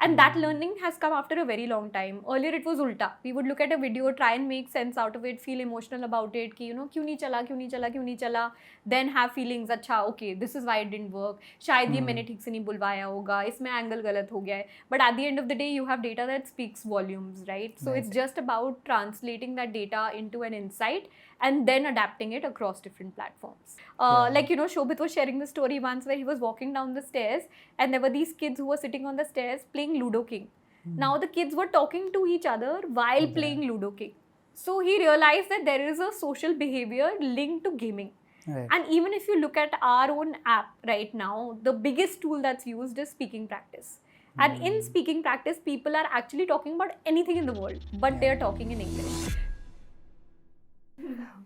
And that learning has come after a very long time. Earlier it was ulta. We would look at a video, try and make sense out of it, feel emotional about it, ki, kyun nahi chala, kyun nahi chala, kyun nahi chala. Then have feelings, अच्छा, okay, this is why it didn't work. शायद ये मैंने ठीक से नहीं बुलवाया होगा, इसमें angle गलत हो गया है. But at the end of the day, you have data that speaks volumes, right? So it's just about translating that data into an insight and then adapting it across different platforms. Like, Shobhit was sharing the story once where he was walking down the stairs and there were these kids who were sitting on the stairs playing Ludo King. Now the kids were talking to each other while playing Ludo King. So he realized that there is a social behavior linked to gaming. Right. And even if you look at our own app right now, the biggest tool that's used is speaking practice. And in speaking practice, people are actually talking about anything in the world, but they're talking in English.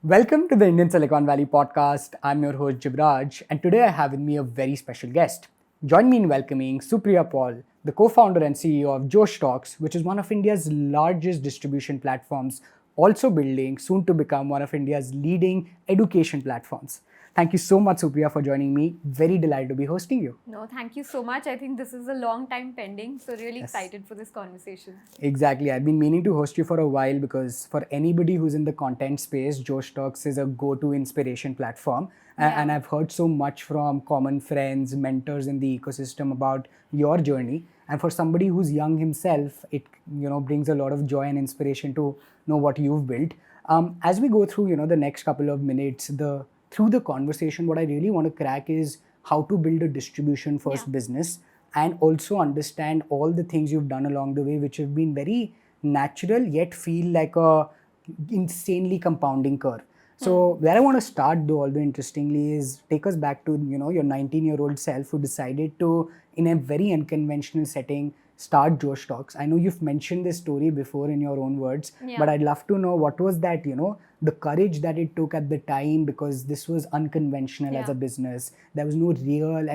Welcome to the Indian Silicon Valley podcast. I'm your host Jibraj, and today I have with me a very special guest. Join me in welcoming Supriya Paul, the co-founder and CEO of JOSH Talks, which is one of India's largest distribution platforms, also building soon to become one of India's leading education platforms. Thank you so much, Supriya, for joining me. Very delighted to be hosting you. No, thank you so much. I think this is a long time pending, so really excited for this conversation. Exactly. I've been meaning to host you for a while because for anybody who's in the content space, JOSH Talks is a go-to inspiration platform. And I've heard so much from common friends, mentors in the ecosystem about your journey. And for somebody who's young himself, it brings a lot of joy and inspiration to know what you've built. As we go through the next couple of minutes, through the conversation, what I really want to crack is how to build a distribution first business and also understand all the things you've done along the way, which have been very natural yet feel like a insanely compounding curve. So where I want to start though, although interestingly, is take us back to your 19-year-old self who decided to, in a very unconventional setting, start JOSH Talks. I know you've mentioned this story before in your own words, but I'd love to know what was that, the courage that it took at the time, because this was unconventional as a business. There was no real,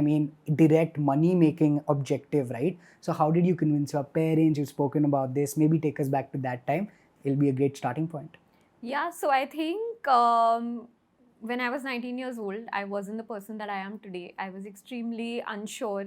direct money-making objective, right? So how did you convince your parents? You've spoken about this. Maybe take us back to that time. It'll be a great starting point. Yeah, so I think when I was 19 years old, I wasn't the person that I am today. I was extremely unsure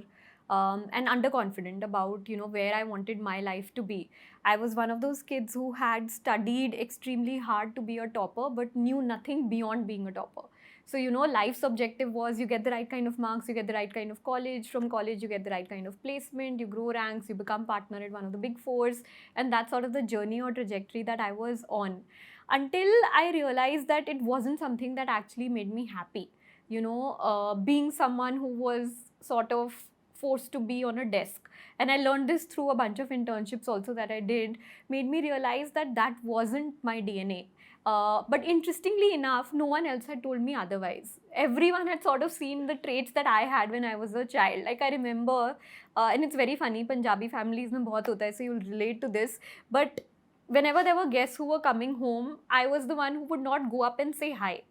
and underconfident about where I wanted my life to be. I was one of those kids who had studied extremely hard to be a topper, but knew nothing beyond being a topper. So, life's objective was you get the right kind of marks, you get the right kind of college. From college, you get the right kind of placement, you grow ranks, you become partner at one of the big fours. And that's sort of the journey or trajectory that I was on. Until I realized that it wasn't something that actually made me happy. Being someone who was sort of forced to be on a desk. And I learned this through a bunch of internships also that I did, made me realize that that wasn't my DNA. But interestingly enough, no one else had told me otherwise. Everyone had sort of seen the traits that I had when I was a child. Like I remember, and it's very funny, Punjabi families mein bahut hota hai, so you'll relate to this. But whenever there were guests who were coming home, I was the one who would not go up and say hi.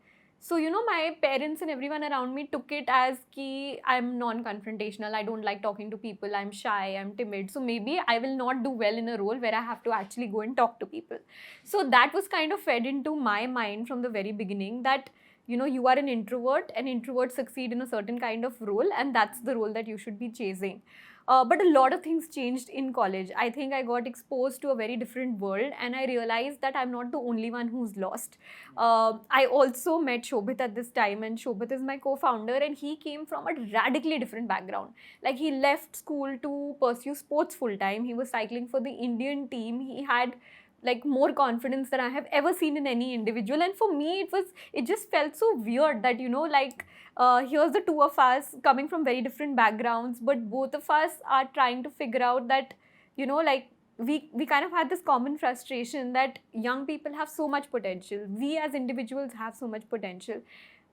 So, my parents and everyone around me took it as ki I'm non-confrontational, I don't like talking to people, I'm shy, I'm timid. So maybe I will not do well in a role where I have to actually go and talk to people. So that was kind of fed into my mind from the very beginning that, you are an introvert and introverts succeed in a certain kind of role and that's the role that you should be chasing. But a lot of things changed in college. I think I got exposed to a very different world and I realized that I'm not the only one who's lost. I also met Shobhit at this time, and Shobhit is my co-founder and he came from a radically different background. Like he left school to pursue sports full time. He was cycling for the Indian team. He had like more confidence than I have ever seen in any individual. And for me, it just felt so weird that, here's the two of us coming from very different backgrounds, but both of us are trying to figure out that, we kind of had this common frustration that young people have so much potential. We as individuals have so much potential.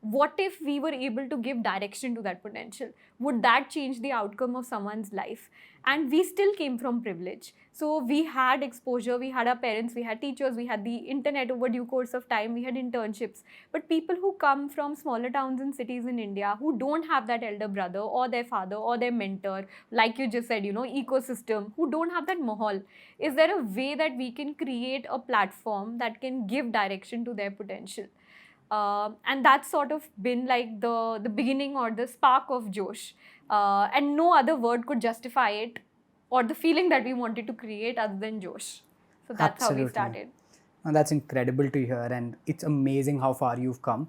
What if we were able to give direction to that potential? Would that change the outcome of someone's life? And we still came from privilege. So we had exposure, we had our parents, we had teachers, we had the internet over due course of time, we had internships. But people who come from smaller towns and cities in India who don't have that elder brother or their father or their mentor, like you just said, ecosystem, who don't have that mahal, is there a way that we can create a platform that can give direction to their potential? And that's sort of been like the beginning or the spark of JOSH. And no other word could justify it or the feeling that we wanted to create other than Josh. So that's how we Absolutely. started. And that's incredible to hear, and it's amazing how far you've come.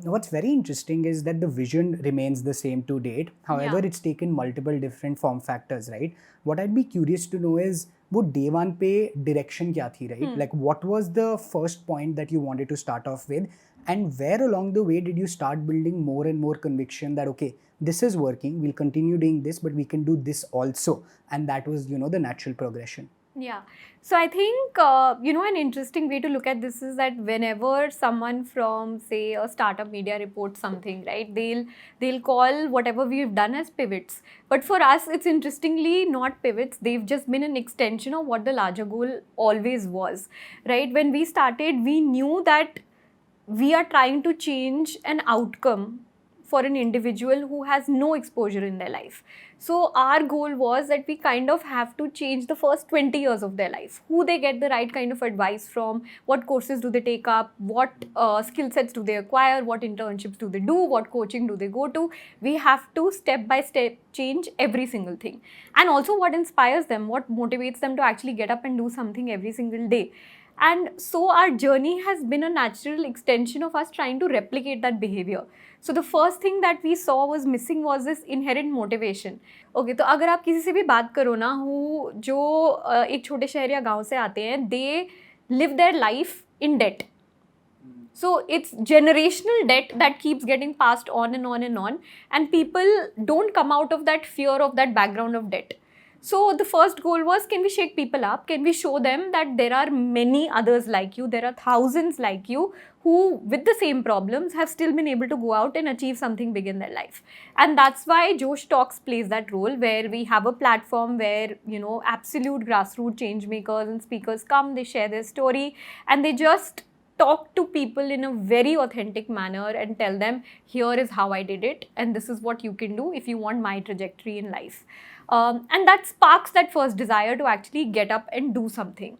What's very interesting is that the vision remains the same to date. However, Yeah. it's taken multiple different form factors, right? What I'd be curious to know is, वो day one पे direction क्या थी, right? Like, what was the first point that you wanted to start off with, and where along the way did you start building more and more conviction that okay, this is working, we'll continue doing this, but we can do this also, and that was the natural progression. Yeah. So I think, an interesting way to look at this is that whenever someone from, say, a startup media reports something, right, they'll call whatever we've done as pivots. But for us, it's interestingly not pivots. They've just been an extension of what the larger goal always was, right? When we started, we knew that we are trying to change an outcome for an individual who has no exposure in their life. So our goal was that we kind of have to change the first 20 years of their life, who they get the right kind of advice from, what courses do they take up, what skill sets do they acquire, what internships do they do, what coaching do they go to. We have to step by step change every single thing. And also what inspires them, what motivates them to actually get up and do something every single day. And so our journey has been a natural extension of us trying to replicate that behavior. So the first thing that we saw was missing was this inherent motivation. Okay, तो अगर आप किसी से भी बात करो ना, who जो एक छोटे शहर या गांव से आते हैं, they live their life in debt. So it's generational debt that keeps getting passed on and on and on, and people don't come out of that fear of that background of debt. So the first goal was, can we shake people up? Can we show them that there are many others like you? There are thousands like you who, with the same problems, have still been able to go out and achieve something big in their life. And that's why Josh Talks plays that role, where we have a platform where, absolute grassroots change makers and speakers come, they share their story, and they just talk to people in a very authentic manner and tell them, here is how I did it, and this is what you can do if you want my trajectory in life. And that sparks that first desire to actually get up and do something.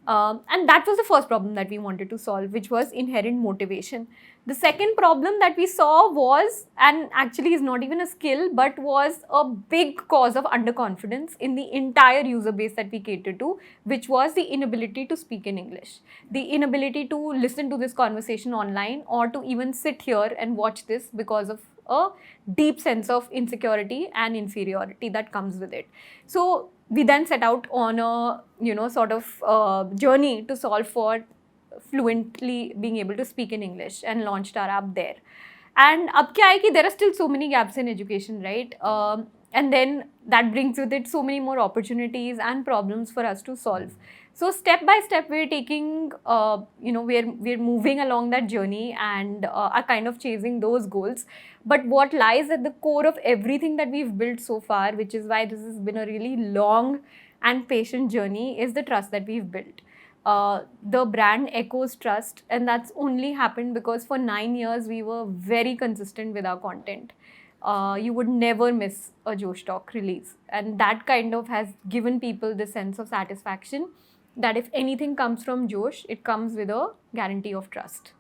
And that was the first problem that we wanted to solve, which was inherent motivation. The second problem that we saw was, and actually is not even a skill, but was a big cause of underconfidence in the entire user base that we cater to, which was the inability to speak in English. The inability to listen to this conversation online, or to even sit here and watch this, because of a deep sense of insecurity and inferiority that comes with it. So we then set out on a journey to solve for fluently being able to speak in English, and launched our app there. And अब क्या है कि there are still so many gaps in education, right? And then that brings with it so many more opportunities and problems for us to solve. So step by step, we're taking, we're moving along that journey, and are kind of chasing those goals. But what lies at the core of everything that we've built so far, which is why this has been a really long and patient journey, is the trust that we've built. The brand echoes trust, and that's only happened because for 9 years we were very consistent with our content. You would never miss a Josh Talk release, and that kind of has given people this sense of satisfaction that if anything comes from Josh, it comes with a guarantee of trust.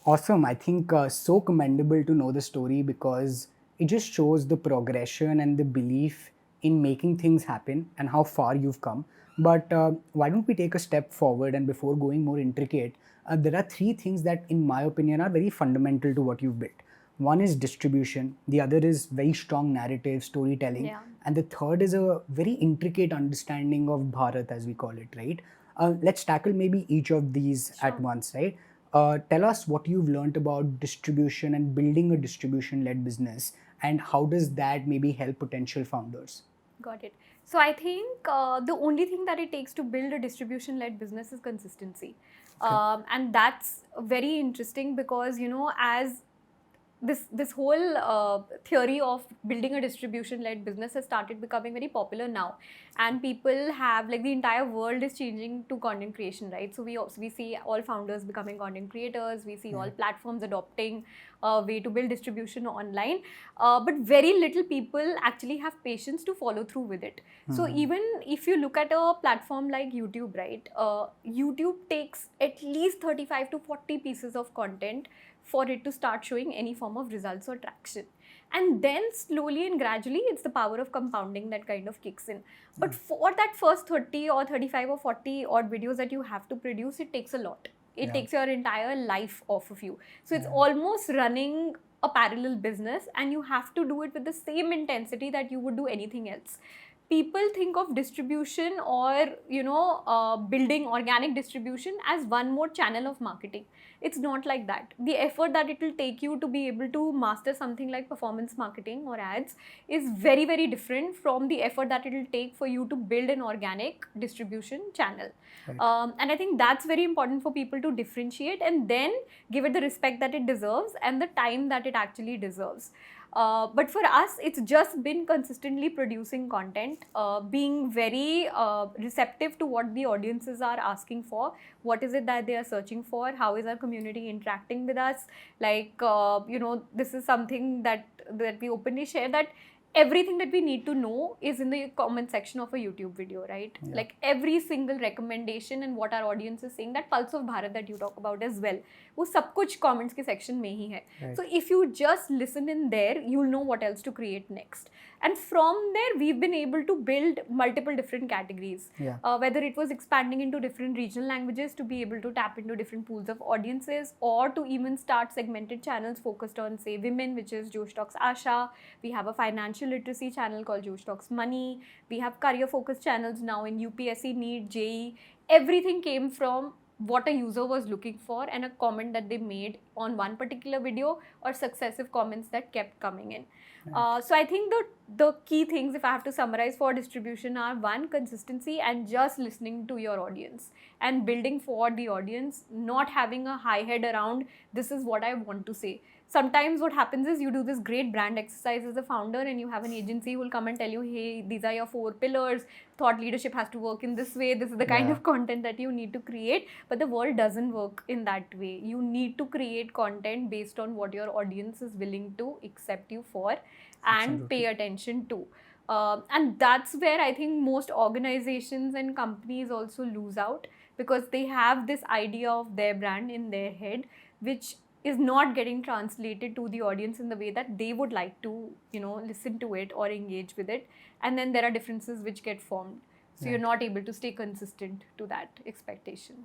Awesome. I think so commendable to know the story, because it just shows the progression and the belief in making things happen and how far you've come. But why don't we take a step forward, and before going more intricate, there are three things that, in my opinion, are very fundamental to what you've built. One is distribution, the other is very strong narrative storytelling, Yeah. and the third is a very intricate understanding of Bharat, as we call it, right? Let's tackle maybe each of these at once, right? Tell us what you've learned about distribution and building a distribution-led business, and how does that maybe help potential founders? Got it. So I think the only thing that it takes to build a distribution-led business is consistency. And that's very interesting because, as this whole theory of building a distribution-led business has started becoming very popular now, and people have, like, the entire world is changing to content creation, right? So we see all founders becoming content creators, we see all platforms adopting a way to build distribution online, but very little people actually have patience to follow through with it. So even if you look at a platform like YouTube, right, YouTube takes at least 35 to 40 pieces of content for it to start showing any form of results or traction. And then slowly and gradually, it's the power of compounding that kind of kicks in. But for that first 30 or 35 or 40 odd videos that you have to produce, it takes a lot. It takes your entire life off of you. So it's almost running a parallel business, and you have to do it with the same intensity that you would do anything else. People think of distribution or building organic distribution as one more channel of marketing. It's not like that. The effort that it will take you to be able to master something like performance marketing or ads is very, very different from the effort that it will take for you to build an organic distribution channel. And I think that's very important for people to differentiate and then give it the respect that it deserves and the time that it actually deserves. But for us, it's just been consistently producing content, being very receptive to what the audiences are asking for. What is it that they are searching for? How is our community interacting with us? Like, this is something that we openly share, that everything that we need to know is in the comment section of a YouTube video, right? Like every single recommendation and what our audience is saying, that Pulse of Bharat that you talk about as well, वो सब कुछ comments के section में ही है. So if you just listen in there, you'll know what else to create next. And from there, we've been able to build multiple different categories. Whether it was expanding into different regional languages to be able to tap into different pools of audiences, or to even start segmented channels focused on, say, women, which is Josh Talks Asha. We have a financial literacy channel called Josh Talks Money. We have career focused channels now in UPSC, NEET, JEE. Everything came from what a user was looking for and a comment that they made on one particular video, or successive comments that kept coming in. So I think the key things, if I have to summarize for distribution, are one, consistency and just listening to your audience and building for the audience, not having a high head around this is what I want to say. Sometimes what happens is you do this great brand exercise as a founder and you have an agency who will come and tell you, hey, these are your 4 pillars. Thought leadership has to work in this way. This is the kind of content that you need to create. But the world doesn't work in that way. You need to create content based on what your audience is willing to accept you for and pay attention to. And that's where I think most organizations and companies also lose out, because they have this idea of their brand in their head, which is not getting translated to the audience in the way that they would like to, listen to it or engage with it. And then there are differences which get formed. So you're not able to stay consistent to that expectation.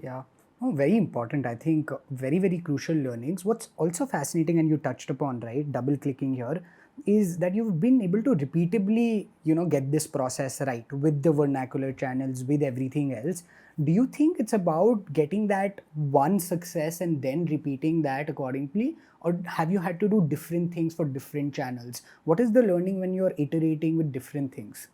Yeah. Oh, very important. I think very, very crucial learnings. What's also fascinating, and you touched upon, right, double clicking here, is that you've been able to repeatably, get this process right with the vernacular channels, with everything else. Do you think it's about getting that one success and then repeating that accordingly? Or have you had to do different things for different channels? What is the learning when you're iterating with different things?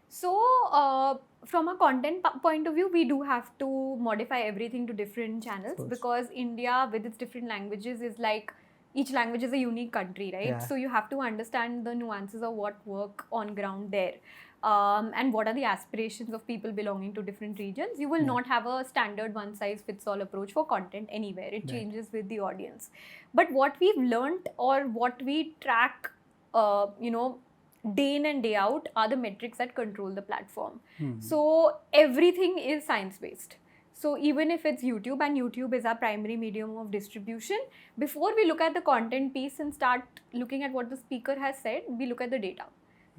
So, from a content point of view, we do have to modify everything to different channels, because India, with its different languages, is like, each language is a unique country, right? So you have to understand the nuances of what work on ground there. And what are the aspirations of people belonging to different regions. You will not have a standard one-size-fits-all approach for content anywhere. It changes with the audience. But what we've learned, or what we track, day in and day out, are the metrics that control the platform. So everything is science-based. So even if it's YouTube, and YouTube is our primary medium of distribution, before we look at the content piece and start looking at what the speaker has said, we look at the data.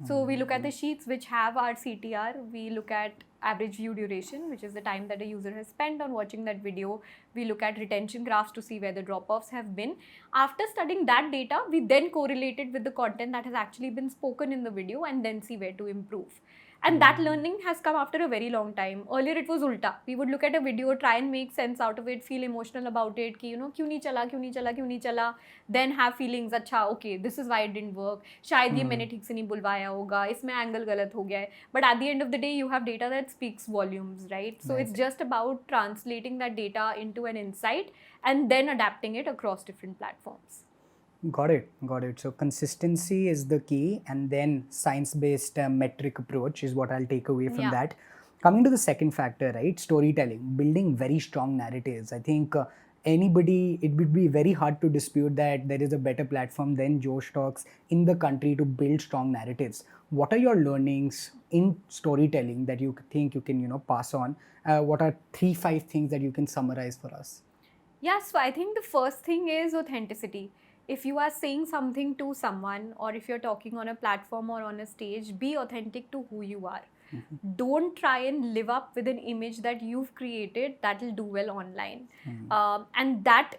So we look at the sheets which have our CTR, we look at average view duration, which is the time that a user has spent on watching that video. We look at retention graphs to see where the drop-offs have been. After studying that data, we then correlate it with the content that has actually been spoken in the video, and then see where to improve. And that learning has come after a very long time. Earlier it was ulta. We would look at a video, try and make sense out of it, feel emotional about it, ki, kyun nahi chala, kyun nahi chala, kyun nahi chala. Then have feelings, अच्छा, okay, this is why it didn't work. शायद ये मैंने ठीक से नहीं बुलवाया होगा, इसमें angle गलत हो गया है. But at the end of the day, you have data that speaks volumes, right? So it's just about translating that data into an insight and then adapting it across different platforms. Got it. So consistency is the key, and then science-based metric approach is what I'll take away from that. Coming to the second factor, right? Storytelling, building very strong narratives. I think it would be very hard to dispute that there is a better platform than Josh Talks in the country to build strong narratives. What are your learnings in storytelling that you think you can, pass on? What are 3-5 things that you can summarize for us? Yeah, so I think the first thing is authenticity. if you are saying something to someone, or if you're talking on a platform or on a stage, be authentic to who you are. Don't try and live up with an image that you've created that will do well online. And that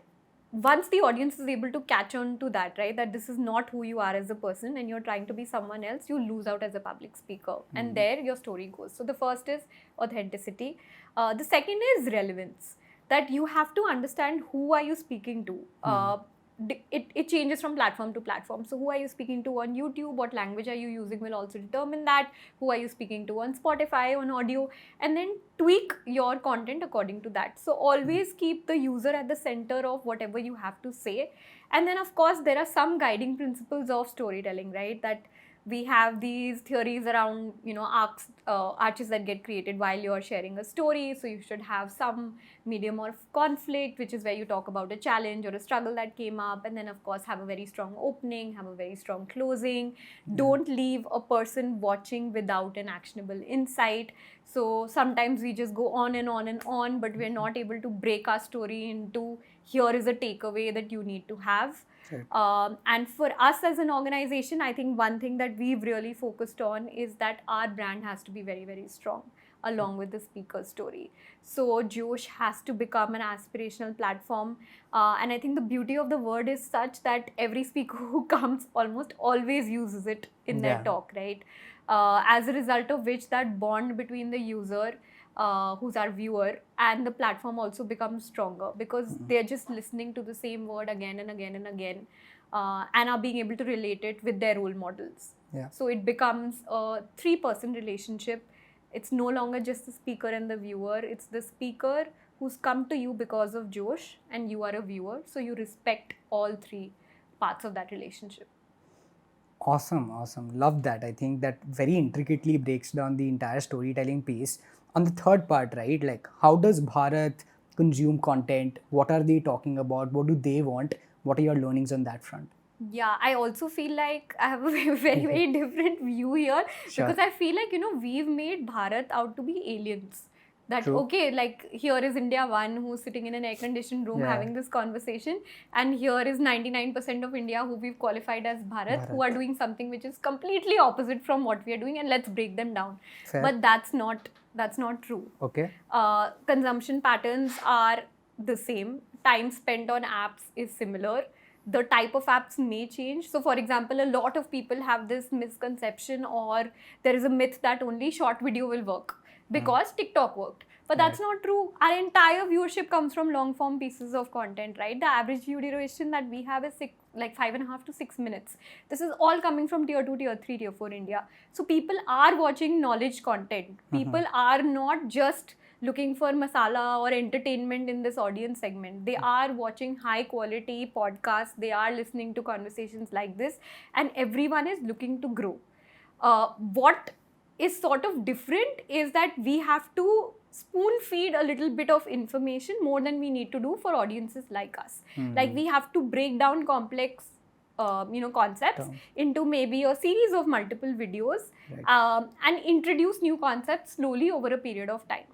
once the audience is able to catch on to that, right, that this is not who you are as a person and you're trying to be someone else, you lose out as a public speaker. And there your story goes. So the first is authenticity. The second is relevance, that you have to understand who are you speaking to. It changes from platform to platform. So who are you speaking to on YouTube, what language are you using will also determine that. Who are you speaking to on Spotify, on audio, and then tweak your content according to that. So always keep the user at the center of whatever you have to say. And then of course there are some guiding principles of storytelling, right, that we have these theories around, arches that get created while you're sharing a story. So you should have some medium of conflict, which is where you talk about a challenge or a struggle that came up, and then of course have a very strong opening, have a very strong closing. Don't leave a person watching without an actionable insight. So sometimes we just go on and on and on, but we're not able to break our story into, here is a takeaway that you need to have. Right. And for us as an organization, I think one thing that we've really focused on is that our brand has to be very, very strong along with the speaker's story. So JOSH has to become an aspirational platform. And I think the beauty of the word is such that every speaker who comes almost always uses it in their talk, right? As a result of which that bond between the user, who's our viewer, and the platform also becomes stronger, because they're just listening to the same word again and again and again, and are being able to relate it with their role models. So it becomes a three-person relationship. It's no longer just the speaker and the viewer. It's the speaker who's come to you because of JOSH, and you are a viewer. So you respect all three parts of that relationship. Awesome. Love that. I think that very intricately breaks down the entire storytelling piece. On the third part, right, like how does Bharat consume content? What are they talking about? What do they want? What are your learnings on that front? Yeah, I also feel like I have a very, very different view here. Sure. Because I feel like, we've made Bharat out to be aliens. That, True. okay, like here is India 1 who's sitting in an air-conditioned room having this conversation, and here is 99% of India who we've qualified as Bharat, who are doing something which is completely opposite from what we are doing, and let's break them down. Fair. But that's not true. Okay. Consumption patterns are the same. Time spent on apps is similar. The type of apps may change. So for example, a lot of people have this misconception, or there is a myth that only short video will work because TikTok worked. But that's not true. Our entire viewership comes from long form pieces of content, right? The average view duration that we have is 5.5 to 6 minutes. This is all coming from tier 2, tier 3, tier 4 India. So people are watching knowledge content. People are not just looking for masala or entertainment in this audience segment. They are watching high quality podcasts. They are listening to conversations like this, and everyone is looking to grow. What is sort of different is that we have to spoon feed a little bit of information more than we need to do for audiences like us. Like we have to break down complex concepts into maybe a series of multiple videos, and introduce new concepts slowly over a period of time.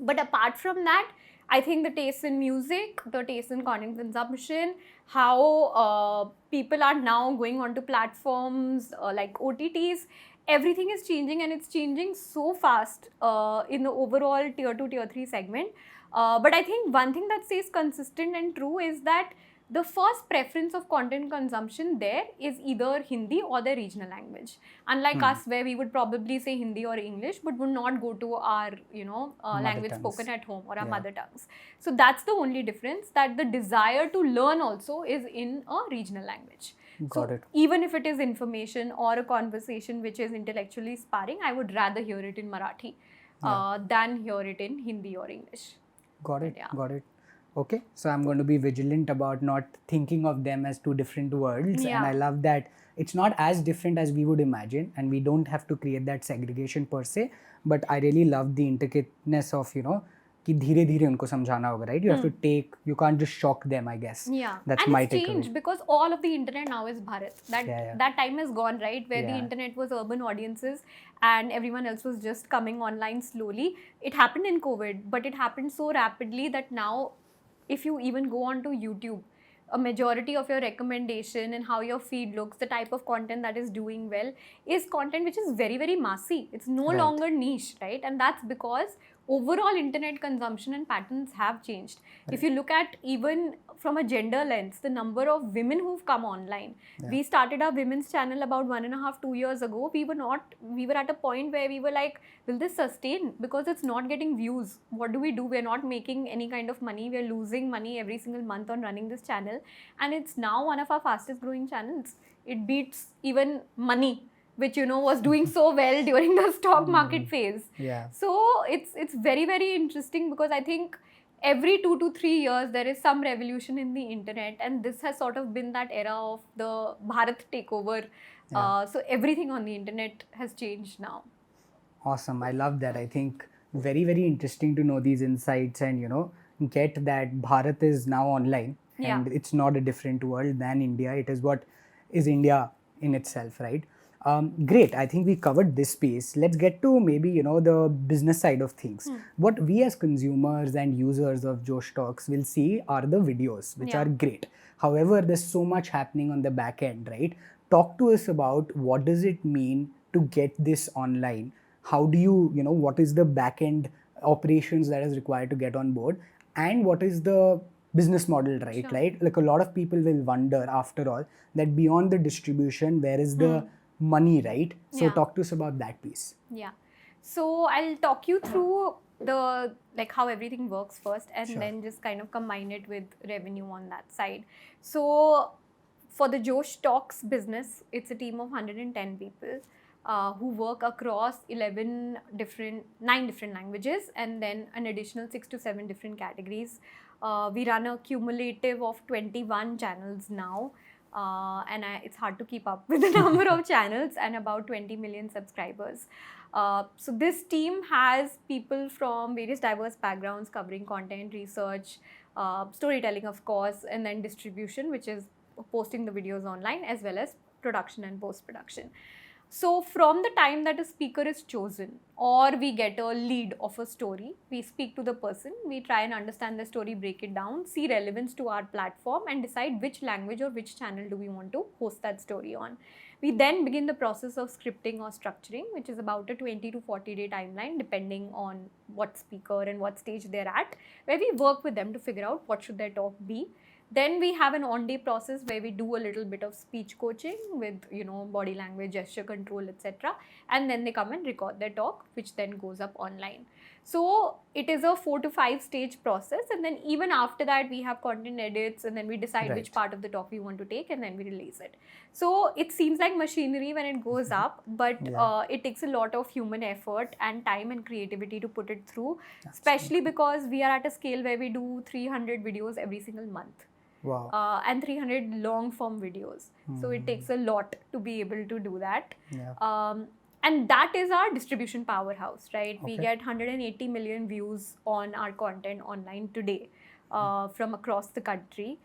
But apart from that, I think the taste in music, the taste in content consumption, how people are now going onto platforms like OTTs, everything is changing, and it's changing so fast in the overall tier 2, tier 3 segment. But I think one thing that stays consistent and true is that the first preference of content consumption there is either Hindi or the regional language. Unlike us, where we would probably say Hindi or English, but would not go to our, language spoken at home or our mother tongues. So that's the only difference, that the desire to learn also is in a regional language. Got it. Even if it is information or a conversation which is intellectually sparring, I would rather hear it in Marathi than hear it in Hindi or English. Got it. Okay, so I'm going to be vigilant about not thinking of them as two different worlds. And I love that it's not as different as we would imagine, and we don't have to create that segregation per se. But I really love the intricateness of, कि धीरे धीरे उनको समझाना होगा, right? You have to take, you can't just shock them, I guess. Yeah, that's and my it's changed because all of the internet now is Bharat. That time is gone, right? Where the internet was urban audiences and everyone else was just coming online slowly. It happened in COVID, but it happened so rapidly that now, if you even go onto YouTube, a majority of your recommendation and how your feed looks, the type of content that is doing well, is content which is very, very massy. It's no Right. longer niche, right? And that's because overall internet consumption and patterns have changed. If you look at even from a gender lens, the number of women who've come online. Yeah. We started our women's channel about 1.5, 2 years ago. We were at a point where we were like, will this sustain? Because it's not getting views. What do? We're not making any kind of money. We're losing money every single month on running this channel. And it's now one of our fastest growing channels. It beats even money, which was doing so well during the stock market phase. Yeah. So it's very, very interesting, because I think every 2 to 3 years there is some revolution in the internet, and this has sort of been that era of the Bharat takeover. Yeah. So everything on the internet has changed now. Awesome. I love that. I think very, very interesting to know these insights and get that Bharat is now online and it's not a different world than India. It is what is India in itself, right? Great. I think we covered this space. Let's get to maybe the business side of things. What we as consumers and users of Josh Talks will see are the videos, which are great. However, there's so much happening on the back end, right? Talk to us about what does it mean to get this online. How do what is the back end operations that is required to get on board, and what is the business model, right? Sure. Right? Like a lot of people will wonder after all that beyond the distribution, where is the money, right? So talk to us about that piece. Yeah. So I'll talk you through the how everything works first, and then just kind of combine it with revenue on that side. So for the Josh Talks business, it's a team of 110 people. Who work across 9 different languages, and then an additional 6 to 7 different categories. We run a cumulative of 21 channels now, and it's hard to keep up with the number of channels, and about 20 million subscribers. So this team has people from various diverse backgrounds covering content, research, storytelling, of course, and then distribution, which is posting the videos online, as well as production and post-production. So from the time that a speaker is chosen, or we get a lead of a story, we speak to the person, we try and understand the story, break it down, see relevance to our platform, and decide which language or which channel do we want to host that story on. We then begin the process of scripting or structuring, which is about a 20 to 40 day timeline, depending on what speaker and what stage they're at, where we work with them to figure out what should their talk be. Then we have an on-day process where we do a little bit of speech coaching with, body language, gesture control, etc. And then they come and record their talk, which then goes up online. So it is a 4 to 5 stage process. And then even after that, we have content edits, and then we decide which part of the talk we want to take, and then we release it. So it seems like machinery when it goes up, but it takes a lot of human effort and time and creativity to put it through, especially because we are at a scale where we do 300 videos every single month. Wow. And 300 long form videos. So it takes a lot to be able to do that. And that is our distribution powerhouse, right? We get 180 million views on our content online today from across the country.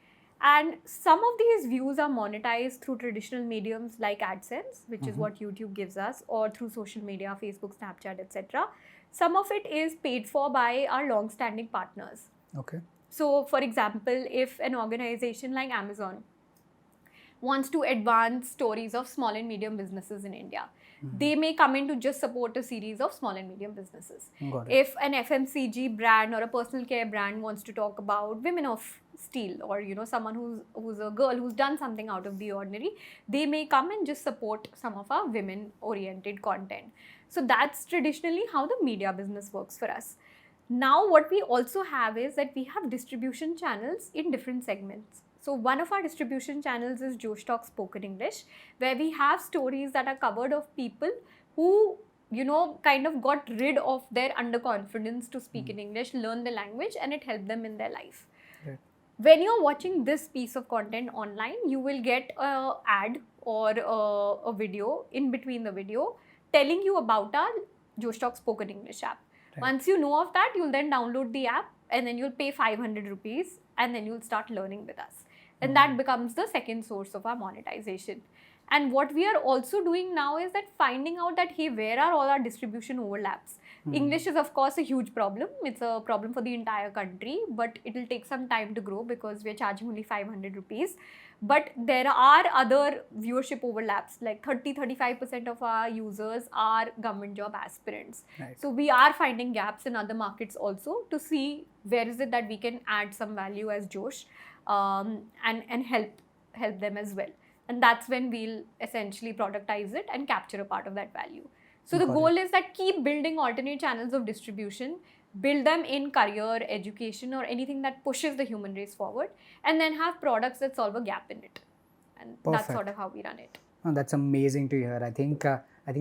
And some of these views are monetized through traditional mediums like AdSense, which is what YouTube gives us, or through social media, Facebook, Snapchat, etc. Some of it is paid for by our long-standing partners. Okay. So, for example, if an organization like Amazon wants to advance stories of small and medium businesses in India, they may come in to just support a series of small and medium businesses. If an FMCG brand or a personal care brand wants to talk about women of steel, or someone who's a girl who's done something out of the ordinary, they may come and just support some of our women-oriented content. So that's traditionally how the media business works for us. Now, what we also have is that we have distribution channels in different segments. So one of our distribution channels is Josh Talk Spoken English, where we have stories that are covered of people who, kind of got rid of their underconfidence to speak in English, learn the language, and it helped them in their life. Right. When you're watching this piece of content online, you will get an ad or a video in between the video telling you about our Josh Talk Spoken English app. Right. Once you know of that, you'll then download the app, and then you'll pay 500 rupees, and then you'll start learning with us. And that becomes the second source of our monetization. And what we are also doing now is that finding out that, hey, where are all our distribution overlaps? English is of course a huge problem. It's a problem for the entire country, but it will take some time to grow because we're charging only 500 rupees. But there are other viewership overlaps, like 30-35% of our users are government job aspirants. Right. So we are finding gaps in other markets also to see where is it that we can add some value as Josh, and help them as well. And that's when we'll essentially productize it and capture a part of that value. So the goal is that keep building alternate channels of distribution, build them in career, education, or anything that pushes the human race forward, and then have products that solve a gap in it. And that's sort of how we run it. Oh, that's amazing to hear. I think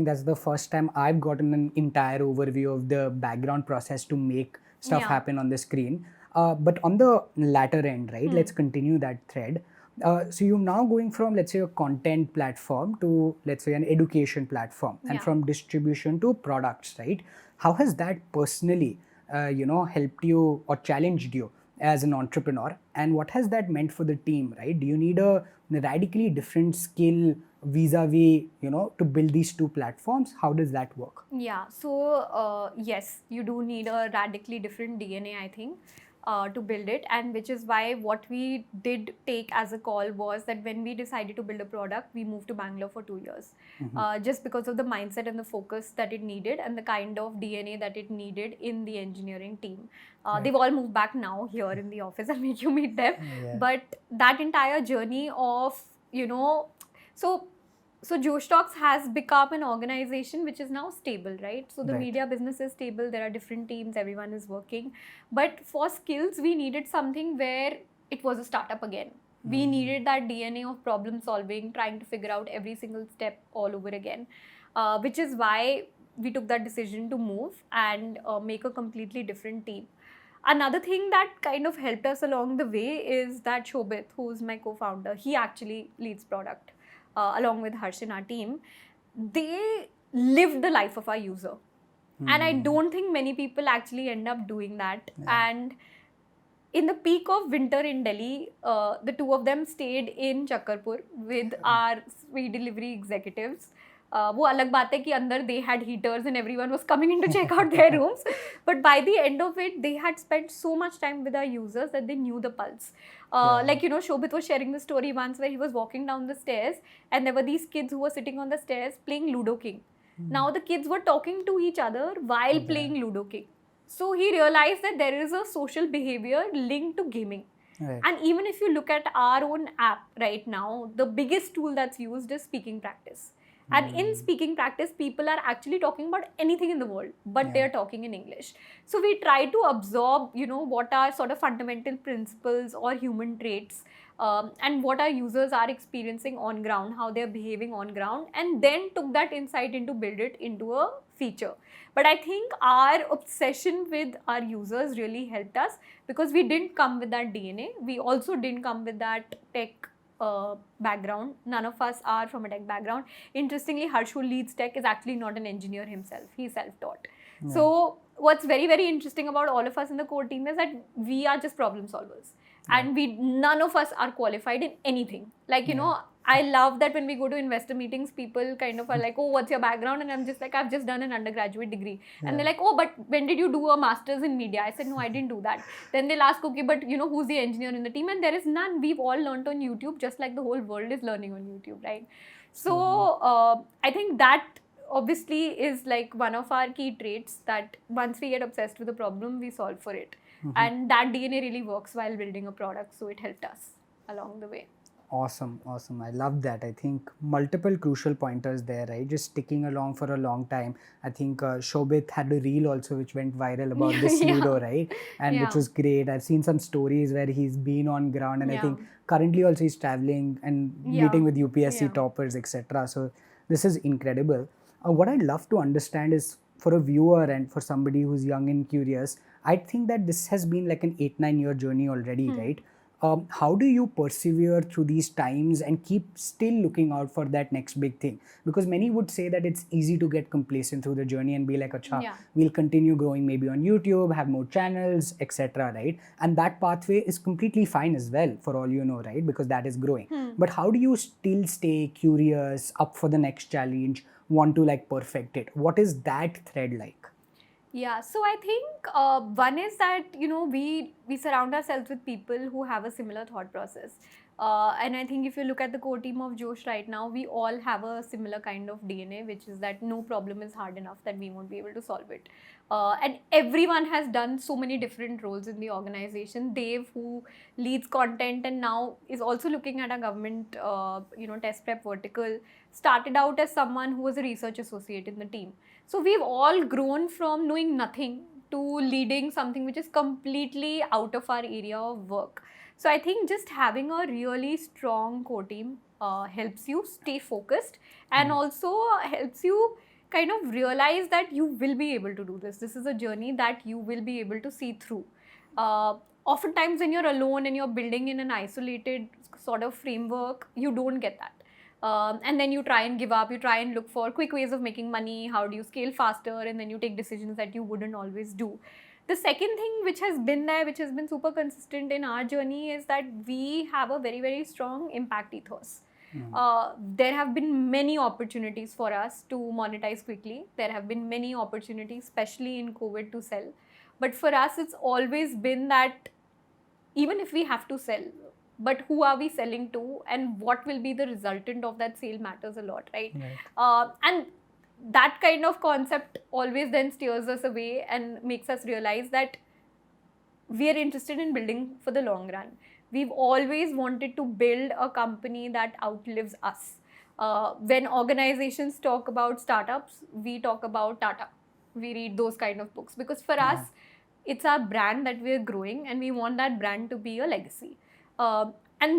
that's the first time I've gotten an entire overview of the background process to make stuff happen on the screen. But on the latter end, right? Let's continue that thread. So you're now going from, let's say, a content platform to, let's say, an education platform, and from distribution to products, right? How has that personally, helped you or challenged you as an entrepreneur, and what has that meant for the team, right? Do you need a radically different skill vis-a-vis, to build these two platforms? How does that work? Yeah, so yes, you do need a radically different DNA, I think, to build it, and which is why what we did take as a call was that when we decided to build a product, we moved to Bangalore for 2 years, just because of the mindset and the focus that it needed and the kind of DNA that it needed in the engineering team. They've all moved back now here in the office. I'll make you meet them. But that entire journey of, so Josh Talks has become an organization which is now stable, right? So the media business is stable. There are different teams. Everyone is working. But for skills, we needed something where it was a startup again. We needed that DNA of problem solving, trying to figure out every single step all over again, which is why we took that decision to move and make a completely different team. Another thing that kind of helped us along the way is that Shobhit, who's my co-founder, he actually leads product. Along with Harsh in our team, they live the life of our user. And I don't think many people actually end up doing that. And in the peak of winter in Delhi, the two of them stayed in Chakarpur with our sweet delivery executives. वो अलग बात है कि अंदर they had heaters and everyone was coming in to check out their rooms. But by the end of it, they had spent so much time with our users that they knew the pulse. Like, Shobhit was sharing the story once where he was walking down the stairs and there were these kids who were sitting on the stairs playing Ludo King. Now the kids were talking to each other while playing Ludo King. So he realized that there is a social behavior linked to gaming. Right. And even if you look at our own app right now, the biggest tool that's used is speaking practice. And in speaking practice, people are actually talking about anything in the world, but they're talking in English. So we try to absorb, what are sort of fundamental principles or human traits, and what our users are experiencing on ground, how they're behaving on ground, and then took that insight into build it into a feature. But I think our obsession with our users really helped us because we didn't come with that DNA. We also didn't come with that tech background. None of us are from a tech background. Interestingly, Harsh, who leads tech, is actually not an engineer himself. He's self-taught. Yeah. So what's very, very interesting about all of us in the core team is that we are just problem solvers. Yeah. And none of us are qualified in anything. Like, I love that when we go to investor meetings, people kind of are like, oh, what's your background? And I'm just like, I've just done an undergraduate degree. Yeah. And they're like, oh, but when did you do a master's in media? I said, no, I didn't do that. Then they'll ask, okay, but who's the engineer in the team? And there is none. We've all learned on YouTube, just like the whole world is learning on YouTube, right? So I think that obviously is like one of our key traits, that once we get obsessed with a problem, we solve for it. And that DNA really works while building a product. So it helped us along the way. Awesome. I love that. I think multiple crucial pointers there, right? Just sticking along for a long time. I think Shobhit had a reel also which went viral about this Ludo, right? And which was great. I've seen some stories where he's been on ground, and I think currently also he's traveling and meeting with UPSC toppers, etc. So this is incredible. What I'd love to understand is, for a viewer and for somebody who's young and curious, I think that this has been like an 8-9 year journey already, right? How do you persevere through these times and keep still looking out for that next big thing? Because many would say that it's easy to get complacent through the journey and be like, acha, we'll continue growing maybe on YouTube, have more channels, etc., right? And that pathway is completely fine as well, for all you know, right? Because that is growing. But how do you still stay curious, up for the next challenge, want to like perfect it? What is that thread like? Yeah, so I think one is that we surround ourselves with people who have a similar thought process, and I think if you look at the core team of Josh right now, we all have a similar kind of DNA, which is that no problem is hard enough that we won't be able to solve it, and everyone has done so many different roles in the organization. Dave, who leads content and now is also looking at a government test prep vertical, started out as someone who was a research associate in the team. So we've all grown from knowing nothing to leading something which is completely out of our area of work. So I think just having a really strong core team helps you stay focused and also helps you kind of realize that you will be able to do this. This is a journey that you will be able to see through. Uh, Oftentimes when you're alone and you're building in an isolated sort of framework, you don't get that. And then you try and give up, you try and look for quick ways of making money, how do you scale faster, and then you take decisions that you wouldn't always do. The second thing which has been there, which has been super consistent in our journey, is that we have a very, very strong impact ethos. There have been many opportunities for us to monetize quickly. There have been many opportunities, especially in COVID, to sell. But for us, it's always been that even if we have to sell, but who are we selling to and what will be the resultant of that sale matters a lot, right? And that kind of concept always then steers us away and makes us realize that we are interested in building for the long run. We've always wanted to build a company that outlives us. When organizations talk about startups, we talk about Tata. We read those kind of books because for us, it's our brand that we're growing and we want that brand to be a legacy. And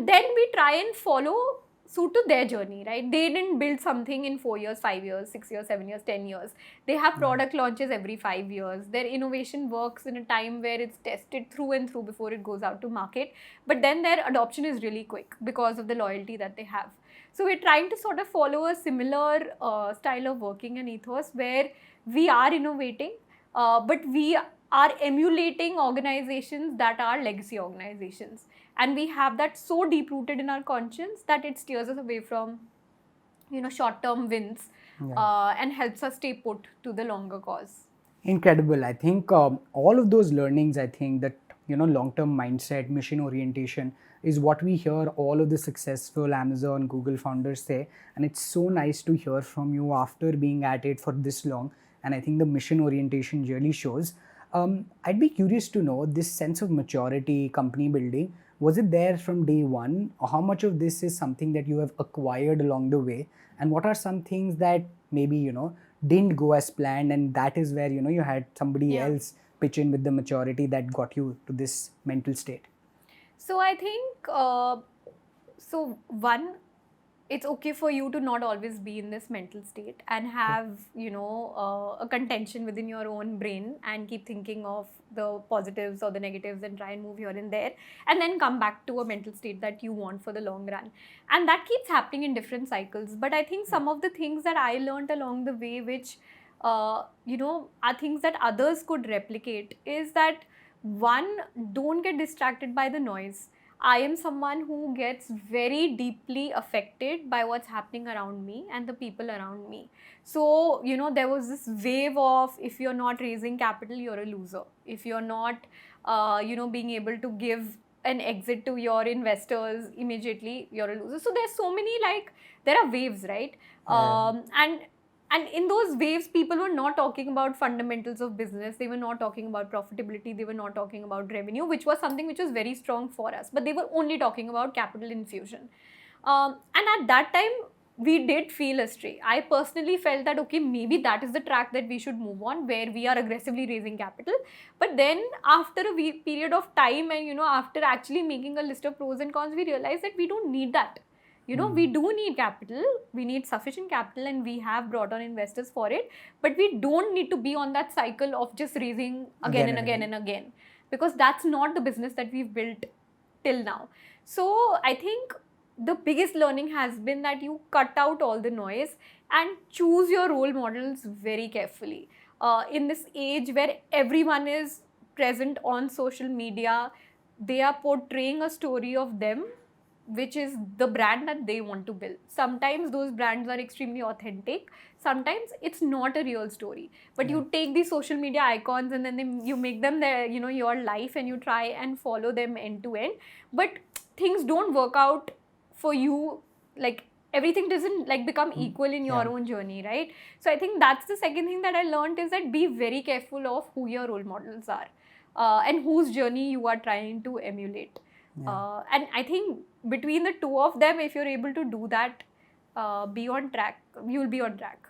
then we try and follow suit to their journey, right? They didn't build something in 4 years, 5 years, 6 years, 7 years, 10 years. They have product launches every 5 years. Their innovation works in a time where it's tested through and through before it goes out to market. But then their adoption is really quick because of the loyalty that they have. So we're trying to sort of follow a similar style of working and ethos where we are innovating, but we are emulating organizations that are legacy organizations. And we have that so deep rooted in our conscience that it steers us away from short term wins and helps us stay put to the longer cause. Incredible. I think all of those learnings, I think that, long-term mindset, mission orientation is what we hear all of the successful Amazon, Google founders say. And it's so nice to hear from you after being at it for this long. And I think the mission orientation really shows. I'd be curious to know this sense of maturity, company building, was it there from day one? Or how much of this is something that you have acquired along the way? And what are some things that maybe, didn't go as planned, and that is where you had somebody else pitch in with the maturity that got you to this mental state? So I think one, it's okay for you to not always be in this mental state and have a contention within your own brain and keep thinking of the positives or the negatives and try and move here and there, and then come back to a mental state that you want for the long run. And that keeps happening in different cycles. But I think some of the things that I learned along the way, which are things that others could replicate, is that one, don't get distracted by the noise. I am someone who gets very deeply affected by what's happening around me and the people around me. So, there was this wave of, if you're not raising capital, you're a loser. If you're not, being able to give an exit to your investors immediately, you're a loser. So there's so many, there are waves, right? And in those waves, people were not talking about fundamentals of business. They were not talking about profitability. They were not talking about revenue, which was something which was very strong for us. But they were only talking about capital infusion. And at that time, we did feel astray. I personally felt that, okay, maybe that is the track that we should move on, where we are aggressively raising capital. But then after a period of time and, after actually making a list of pros and cons, we realized that we don't need that. We do need capital, we need sufficient capital, and we have brought on investors for it. But we don't need to be on that cycle of just raising again and again and again, because that's not the business that we've built till now. So I think the biggest learning has been that you cut out all the noise and choose your role models very carefully. In this age where everyone is present on social media, they are portraying a story of them which is the brand that they want to build. Sometimes those brands are extremely authentic. Sometimes it's not a real story. But you take these social media icons and then you make them their, your life, and you try and follow them end to end. But things don't work out for you. Like, everything doesn't like become equal in your own journey, right? So I think that's the second thing that I learned, is that be very careful of who your role models are, and whose journey you are trying to emulate. And I think between the two of them, if you're able to do that, be on track, you'll be on track.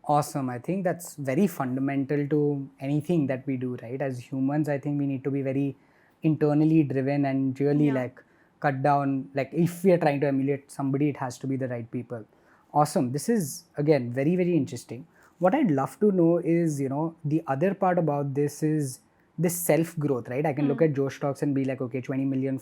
Awesome. I think that's very fundamental to anything that we do, right? As humans, I think we need to be very internally driven and really like cut down. Like, if we are trying to emulate somebody, it has to be the right people. Awesome. This is, again, very, very interesting. What I'd love to know is, the other part about this is this self growth, right? I can look at Josh Talks and be like, okay, 20 million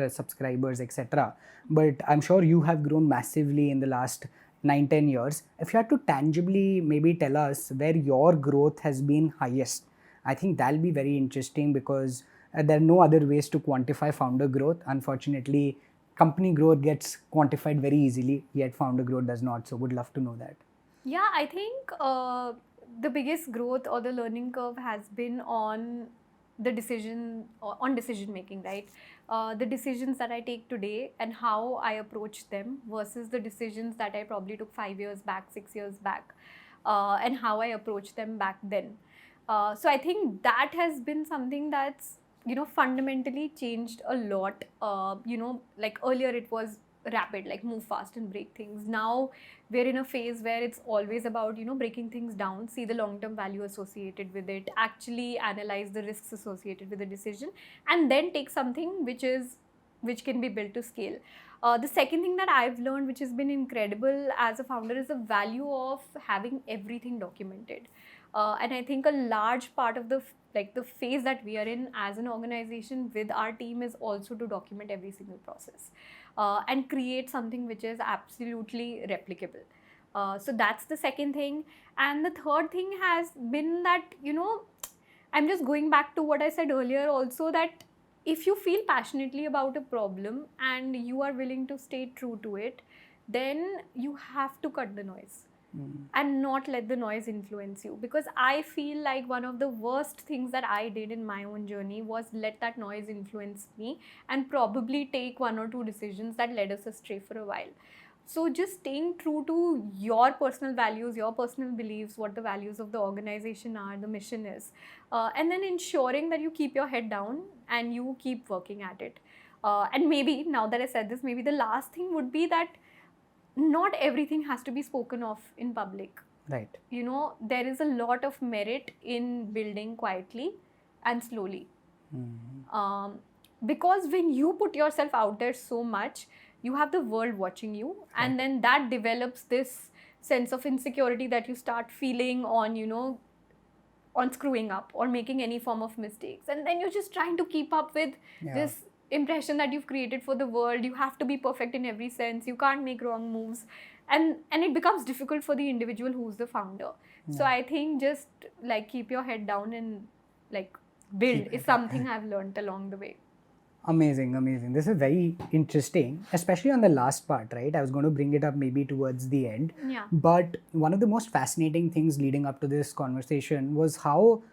subscribers, etc. But I'm sure you have grown massively in the last 9-10 years. If you had to tangibly maybe tell us where your growth has been highest, I think that'll be very interesting, because there are no other ways to quantify founder growth. Unfortunately, company growth gets quantified very easily, yet founder growth does not. So would love to know that. Yeah, I think the biggest growth or the learning curve has been on the decision making, right? The decisions that I take today and how I approach them versus the decisions that I probably took 5 years back, 6 years back, and how I approach them back then. So I think that has been something that's fundamentally changed a lot. Like earlier it was rapid, like move fast and break things. Now we're in a phase where it's always about breaking things down, see the long term value associated with it, actually analyze the risks associated with the decision, and then take something which can be built to scale. The second thing that I've learned, which has been incredible as a founder, is the value of having everything documented. And I think a large part of the phase that we are in as an organization with our team is also to document every single process, and create something which is absolutely replicable. So that's the second thing. And the third thing has been that, I'm just going back to what I said earlier also, that if you feel passionately about a problem and you are willing to stay true to it, then you have to cut the noise and not let the noise influence you. Because I feel like one of the worst things that I did in my own journey was let that noise influence me and probably take one or two decisions that led us astray for a while. So just staying true to your personal values, your personal beliefs, what the values of the organization are, the mission is, and then ensuring that you keep your head down and you keep working at it. And maybe, now that I said this, maybe the last thing would be that not everything has to be spoken of in public. Right. There is a lot of merit in building quietly and slowly. Because when you put yourself out there so much, you have the world watching you, and then that develops this sense of insecurity that you start feeling on screwing up or making any form of mistakes. And then you're just trying to keep up with this impression that you've created for the world. You have to be perfect in every sense. You can't make wrong moves. And it becomes difficult for the individual who's the founder. So I think just like keep your head down and like build is something I've learned along the way. Amazing, amazing. This is very interesting, especially on the last part, right? I was going to bring it up maybe towards the end. Yeah. But one of the most fascinating things leading up to this conversation was how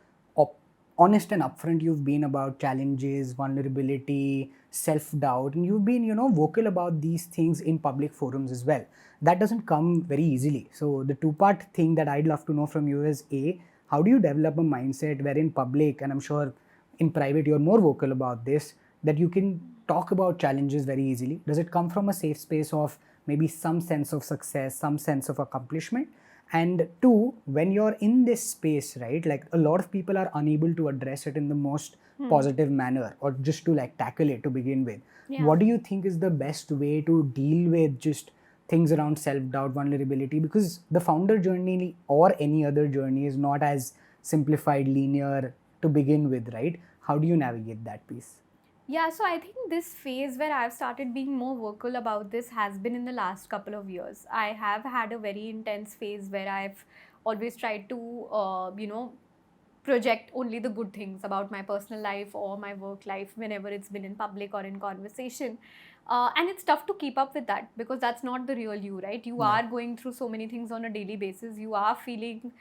honest and upfront you've been about challenges, vulnerability, self-doubt, and you've been, vocal about these things in public forums as well. That doesn't come very easily. So the two-part thing that I'd love to know from you is, A, how do you develop a mindset where in public, and I'm sure in private you're more vocal about this, that you can talk about challenges very easily? Does it come from a safe space of maybe some sense of success, some sense of accomplishment? And two, when you're in this space, right, like a lot of people are unable to address it in the most positive manner or just to like tackle it to begin with. What do you think is the best way to deal with just things around self-doubt, vulnerability? Because the founder journey or any other journey is not as simplified, linear to begin with, right? How do you navigate that piece? Yeah, so I think this phase where I've started being more vocal about this has been in the last couple of years. I have had a very intense phase where I've always tried to, project only the good things about my personal life or my work life whenever it's been in public or in conversation. And it's tough to keep up with that because that's not the real you, right? You Yeah. are going through so many things on a daily basis. You are feeling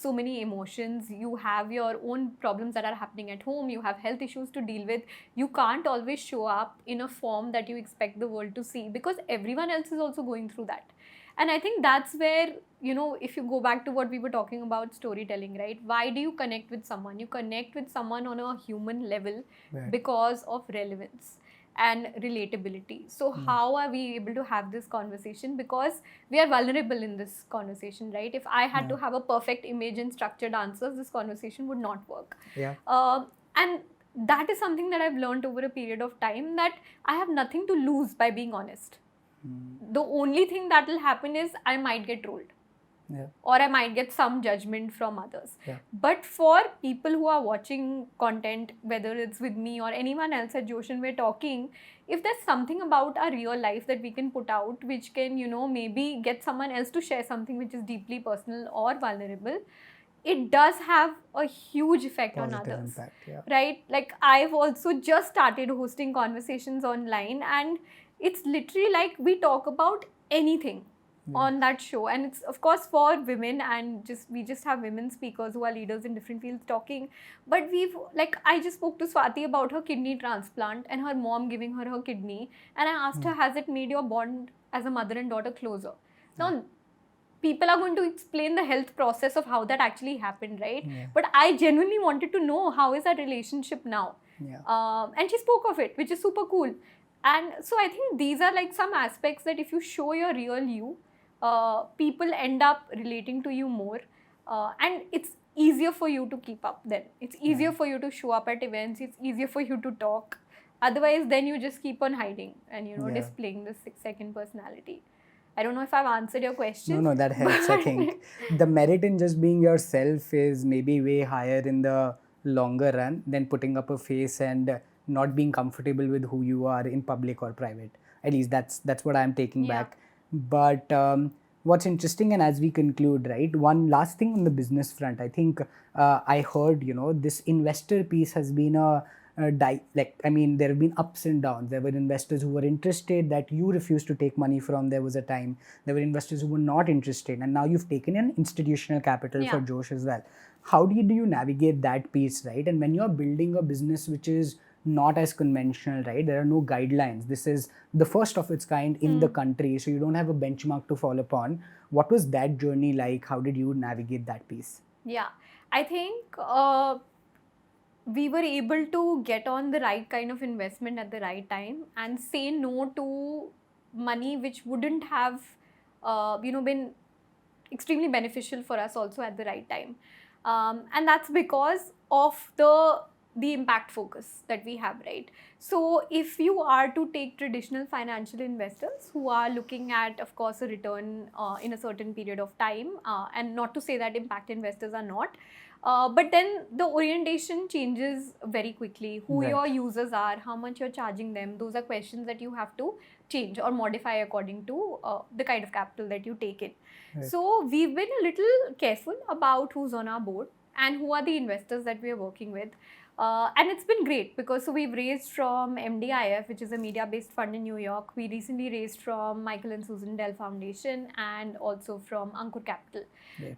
so many emotions. You have your own problems that are happening at home. You have health issues to deal with. You can't always show up in a form that you expect the world to see because everyone else is also going through that. And I think that's where, if you go back to what we were talking about storytelling, right? Why do you connect with someone? You connect with someone on a human level Right. because of relevance and relatability. So how are we able to have this conversation? Because we are vulnerable in this conversation, right? If I had to have a perfect image and structured answers, this conversation would not work. Yeah. And that is something that I've learned over a period of time, that I have nothing to lose by being honest. The only thing that will happen is I might get trolled. Yeah. Or I might get some judgment from others. Yeah. But for people who are watching content, whether it's with me or anyone else at JOSH and we're talking, if there's something about our real life that we can put out, which can, maybe get someone else to share something which is deeply personal or vulnerable, it does have a huge effect on Positive others. impact, yeah. Right? Like, I've also just started hosting conversations online, and it's literally like we talk about anything on that show, and it's of course for women, and we just have women speakers who are leaders in different fields talking. But I just spoke to Swati about her kidney transplant and her mom giving her kidney, and I asked her, has it made your bond as a mother and daughter closer? Now, people are going to explain the health process of how that actually happened, right? But I genuinely wanted to know, how is our relationship now? And she spoke of it, which is super cool. And so I think these are like some aspects that if you show your real you, people end up relating to you more, and it's easier for you to keep up then. It's easier for you to show up at events. It's easier for you to talk. Otherwise, then you just keep on hiding and, displaying this 6-second personality. I don't know if I've answered your question. No, that helps. I think the merit in just being yourself is maybe way higher in the longer run than putting up a face and not being comfortable with who you are in public or private. At least that's what I'm taking back. But what's interesting, and as we conclude, right, one last thing on the business front, I think I heard, this investor piece has been there have been ups and downs. There were investors who were interested that you refused to take money from. There was a time there were investors who were not interested, and now you've taken an institutional capital for JOSH as well. How do you navigate that piece, right? And when you're building a business which is not as conventional, right? There are no guidelines. This is the first of its kind in the country, so you don't have a benchmark to fall upon. What was that journey like? How did you navigate that piece? Yeah, I think we were able to get on the right kind of investment at the right time and say no to money which wouldn't have been extremely beneficial for us also at the right time. And that's because of the impact focus that we have, right? So if you are to take traditional financial investors who are looking at, of course, a return in a certain period of time, and not to say that impact investors are not, but then the orientation changes very quickly. Who your users are, how much you're charging them, those are questions that you have to change or modify according to the kind of capital that you take in. So we've been a little careful about who's on our board and who are the investors that we are working with. And it's been great because we've raised from MDIF, which is a media-based fund in New York. We recently raised from Michael and Susan Dell Foundation and also from Ankur Capital.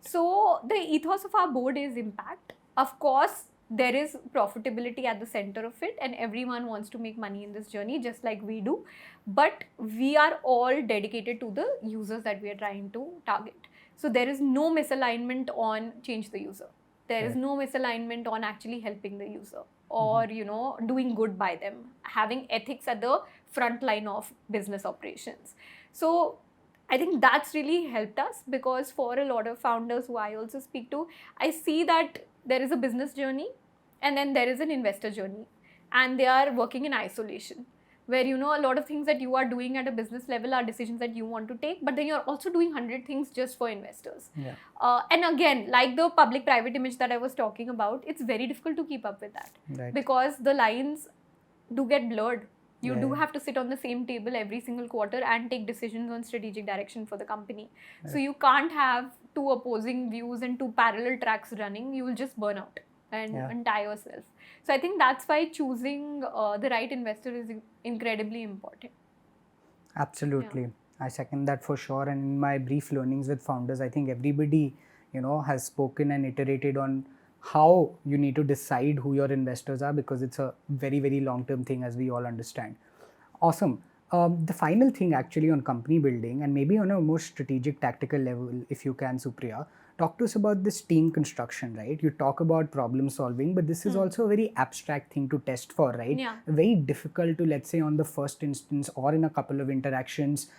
So the ethos of our board is impact. Of course, there is profitability at the center of it, and everyone wants to make money in this journey just like we do. But we are all dedicated to the users that we are trying to target. So there is no misalignment on change the user. There is no misalignment on actually helping the user or, doing good by them, having ethics at the front line of business operations. So I think that's really helped us because for a lot of founders who I also speak to, I see that there is a business journey and then there is an investor journey, and they are working in isolation, where a lot of things that you are doing at a business level are decisions that you want to take, but then you're also doing 100 things just for investors. And again, like the public-private image that I was talking about, it's very difficult to keep up with that because the lines do get blurred. You do have to sit on the same table every single quarter and take decisions on strategic direction for the company. So you can't have two opposing views and two parallel tracks running. You will just burn out. and Yeah. untie yourself. So I think that's why choosing the right investor is incredibly important. Absolutely. I second that for sure. And in my brief learnings with founders, I think everybody, has spoken and iterated on how you need to decide who your investors are, because it's a very, very long term thing, as we all understand. Awesome. The final thing actually on company building, and maybe on a more strategic tactical level, if you can, Supriya, talk to us about this team construction, right? You talk about problem solving, but this is also a very abstract thing to test for, right? Yeah. Very difficult to, let's say, on the first instance or in a couple of interactions,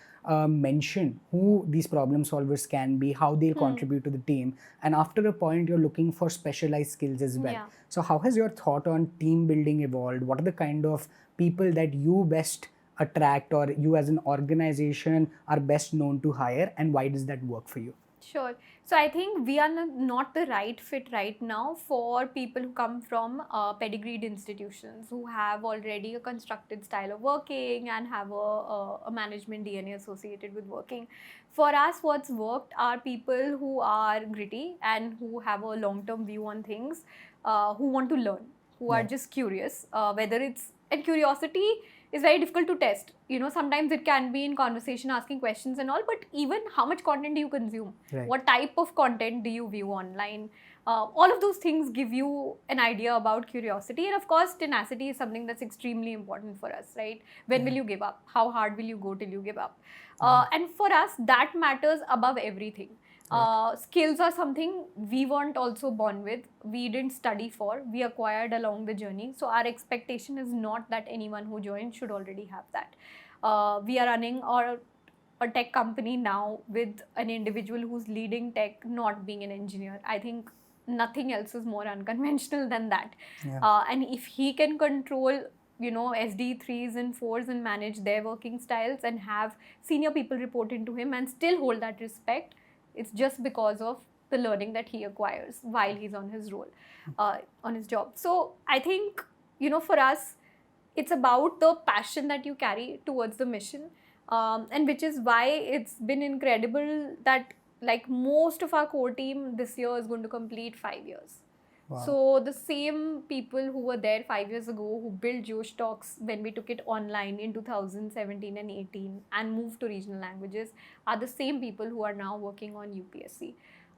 mention who these problem solvers can be, how they'll contribute to the team. And after a point, you're looking for specialized skills as well. Yeah. So, how has your thought on team building evolved? What are the kind of people that you best attract, or you as an organization are best known to hire, and why does that work for you? Sure. So I think we are not the right fit right now for people who come from pedigreed institutions, who have already a constructed style of working and have a management DNA associated with working. For us, what's worked are people who are gritty and who have a long-term view on things, who want to learn, who are Yeah. just curious, whether it's, and curiosity is very difficult to test. Sometimes it can be in conversation, asking questions and all, but even how much content do you consume? Right. What type of content do you view online? All of those things give you an idea about curiosity. And of course, tenacity is something that's extremely important for us, right? When will you give up? How hard will you go till you give up? And for us, that matters above everything. Skills are something we weren't also born with. We didn't study for. We acquired along the journey. So our expectation is not that anyone who joined should already have that. We are running a tech company now with an individual who's leading tech, not being an engineer. I think nothing else is more unconventional than that. Yeah. And if he can control, SD 3s and 4s and manage their working styles and have senior people report into him and still hold that respect, it's just because of the learning that he acquires while he's on his role, on his job. So I think, for us, it's about the passion that you carry towards the mission, and which is why it's been incredible that like most of our core team this year is going to complete 5 years. Wow. So the same people who were there 5 years ago, who built Josh Talks when we took it online in 2017 and 18 and moved to regional languages, are the same people who are now working on UPSC.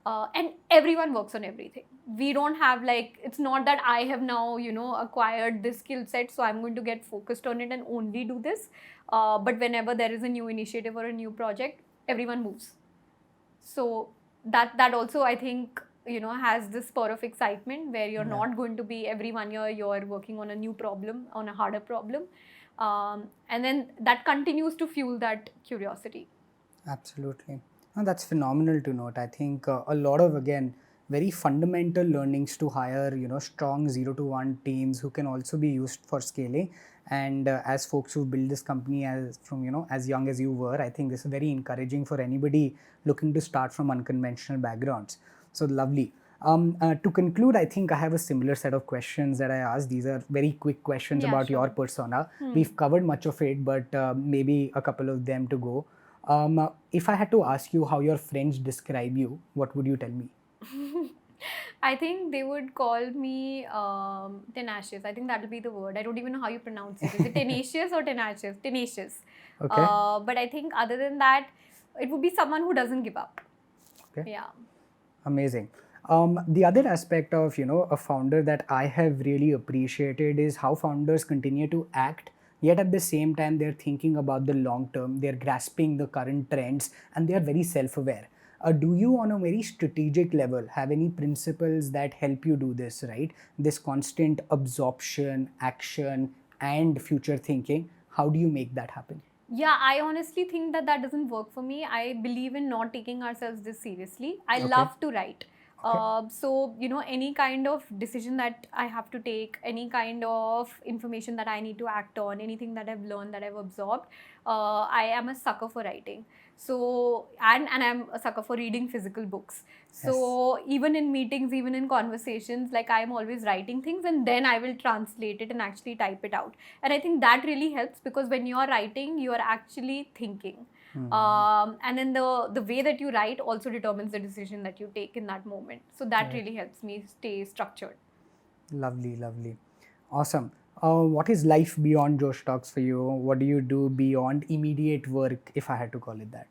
And everyone works on everything. We don't have it's not that I have now, acquired this skill set, so I'm going to get focused on it and only do this. But whenever there is a new initiative or a new project, everyone moves. So that also, I think, has this spur of excitement where you're not going to be every 1 year you're working on a new problem, on a harder problem. And then that continues to fuel that curiosity. Absolutely. No, that's phenomenal to note. I think a lot of, again, very fundamental learnings to hire, strong 0 to 1 teams who can also be used for scaling. And as folks who build this company as from, as young as you were, I think this is very encouraging for anybody looking to start from unconventional backgrounds. So lovely. To conclude, I think I have a similar set of questions that I asked. These are very quick questions about your persona. We've covered much of it, but maybe a couple of them to go. If I had to ask you how your friends describe you, what would you tell me? I think they would call me tenacious. I think that'll be the word. I don't even know how you pronounce it. Is it tenacious or tenacious? Tenacious. Okay. But I think other than that, it would be someone who doesn't give up. Okay. Yeah. Amazing. The other aspect of a founder that I have really appreciated is how founders continue to act, yet at the same time they're thinking about the long term, they're grasping the current trends, and they are very self-aware. Do you, on a very strategic level, have any principles that help you do this, right? This constant absorption, action, and future thinking. How do you make that happen? Yeah, I honestly think that doesn't work for me. I believe in not taking ourselves this seriously. I love to write. So, any kind of decision that I have to take, any kind of information that I need to act on, anything that I've learned, that I've absorbed, I am a sucker for writing. So, and I'm a sucker for reading physical books. So even in meetings, even in conversations, I'm always writing things and then I will translate it and actually type it out. And I think that really helps, because when you're writing, you are actually thinking. And then the way that you write also determines the decision that you take in that moment. So that really helps me stay structured. Lovely, lovely. Awesome. What is life beyond Josh Talks for you? What do you do beyond immediate work, if I had to call it that?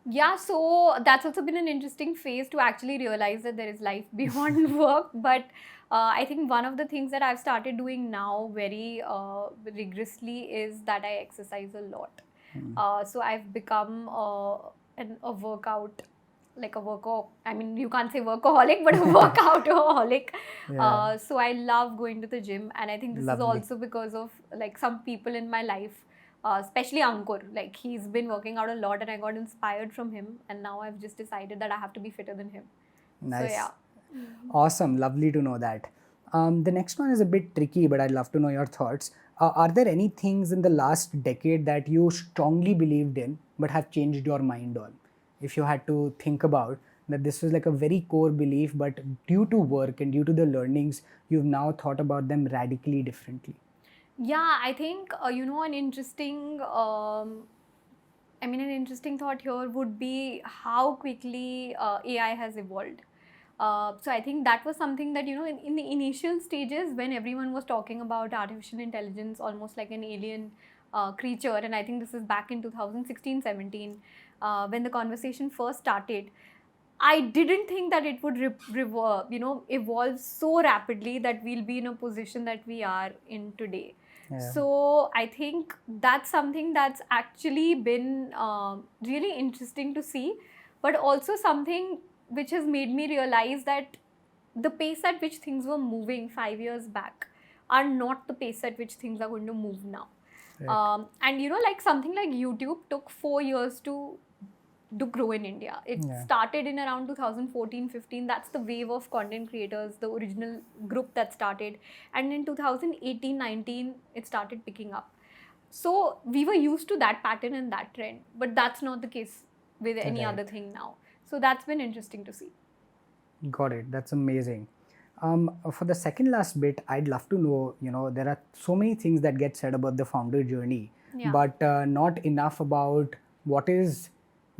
Yeah, so that's also been an interesting phase to actually realize that there is life beyond work. But I think one of the things that I've started doing now very rigorously is that I exercise a lot. So I've become a workout, like a worko. I mean, you can't say workaholic, but a workoutaholic. Yeah, So I love going to the gym, and I think this is lovely. also because of like some people in my life, especially Ankur. Like he's been working out a lot, and I got inspired from him. And now I've just decided that I have to be fitter than him. So Nice. yeah. Awesome. Lovely to know that. The next one is a bit tricky, but I'd love to know your thoughts. Are there any things in the last decade that you strongly believed in but have changed your mind on? If you had to think about that, this was like a very core belief, but due to work and due to the learnings, you've now thought about them radically differently. Yeah, I think an interesting. An interesting thought here would be how quickly AI has evolved. So I think that was something that in the initial stages when everyone was talking about artificial intelligence almost like an alien creature, and I think this is back in 2016-17 when the conversation first started. I didn't think that it would evolve so rapidly that we'll be in a position that we are in today. Yeah. So I think that's something that's actually been really interesting to see, but also something which has made me realize that the pace at which things were moving 5 years back are not the pace at which things are going to move now. Right. And like something like YouTube took 4 years to grow in India. It Yeah. started in around 2014-15. That's the wave of content creators, the original group that started. And in 2018-19, it started picking up. So we were used to that pattern and that trend, but that's not the case with any other Right. thing now. So that's been interesting to see. Got it. That's amazing. For the second last bit, I'd love to know, there are so many things that get said about the founder journey, Yeah. but not enough about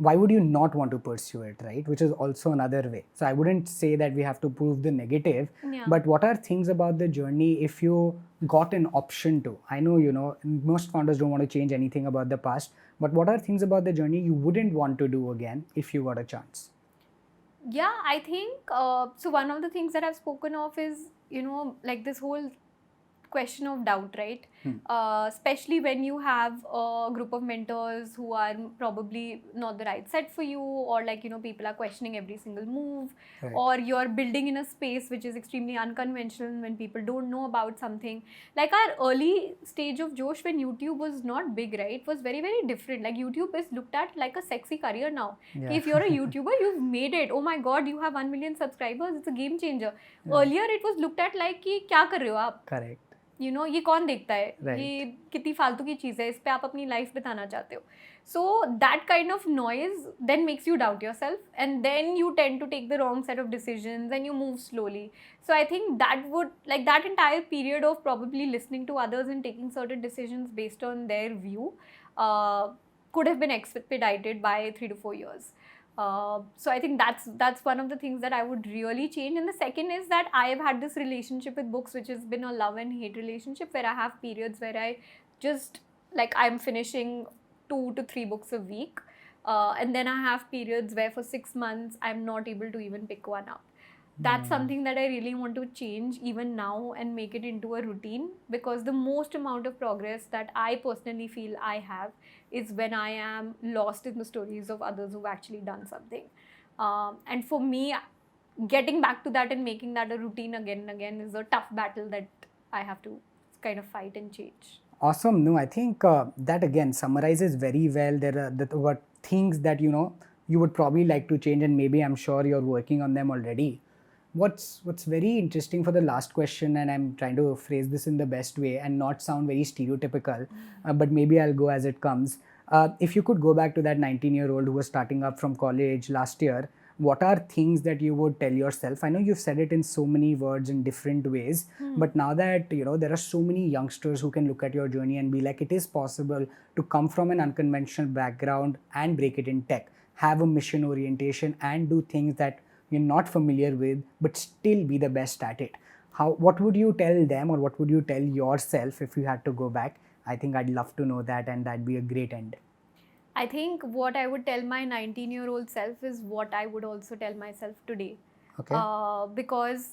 why would you not want to pursue it, right? Which is also another way. So I wouldn't say that we have to prove the negative, Yeah. but what are things about the journey if you got an option to? I know, most founders don't want to change anything about the past, but what are things about the journey you wouldn't want to do again if you got a chance? Yeah, I think so. One of the things that I've spoken of is, like this whole question of doubt, right? Especially when you have a group of mentors who are probably not the right set for you, or like, people are questioning every single move, Right. or you're building in a space which is extremely unconventional when people don't know about something. Like our early stage of Josh when YouTube was not big, right? Was very, very different. Like YouTube is looked at like a sexy career now. Yeah. If you're a YouTuber, you've made it. Oh my God, you have 1 million subscribers. It's a game changer. Yeah. Earlier, it was looked at like कि क्या कर रहे हो आप? Correct. ये कौन देखता है? Right. ये कितनी फालतू की चीज़ है, इस पे आप अपनी लाइफ बिताना चाहते हो. So that kind of noise then makes you doubt yourself, and then you tend to take the wrong set of decisions and you move slowly. So I think that would, like, that entire period of probably listening to others and taking certain decisions based on their view could have been expedited by 3 to 4 years. So I think that's one of the things that I would really change. And the second is that I have had this relationship with books, which has been a love and hate relationship, where I have periods where I just, like, I'm finishing 2 to 3 books a week, and then I have periods where for 6 months I'm not able to even pick one up. That's something that I really want to change even now and make it into a routine, because the most amount of progress that I personally feel I have is when I am lost in the stories of others who've actually done something. And for me, getting back to that and making that a routine again and again is a tough battle that I have to kind of fight and change. Awesome. No, I think that again summarizes very well. There were things that you would probably like to change, and maybe I'm sure you're working on them already. What's very interesting for the last question, and I'm trying to phrase this in the best way and not sound very stereotypical, but maybe I'll go as it comes. If you could go back to that 19-year-old who was starting up from college last year, what are things that you would tell yourself? I know you've said it in so many words in different ways, but now that there are so many youngsters who can look at your journey and be like, it is possible to come from an unconventional background and break it in tech, have a mission orientation and do things that you're not familiar with, but still be the best at it. what would you tell them, or what would you tell yourself if you had to go back? I think I'd love to know that, and that'd be a great end. I think what I would tell my 19-year-old self is what I would also tell myself today. Okay. Because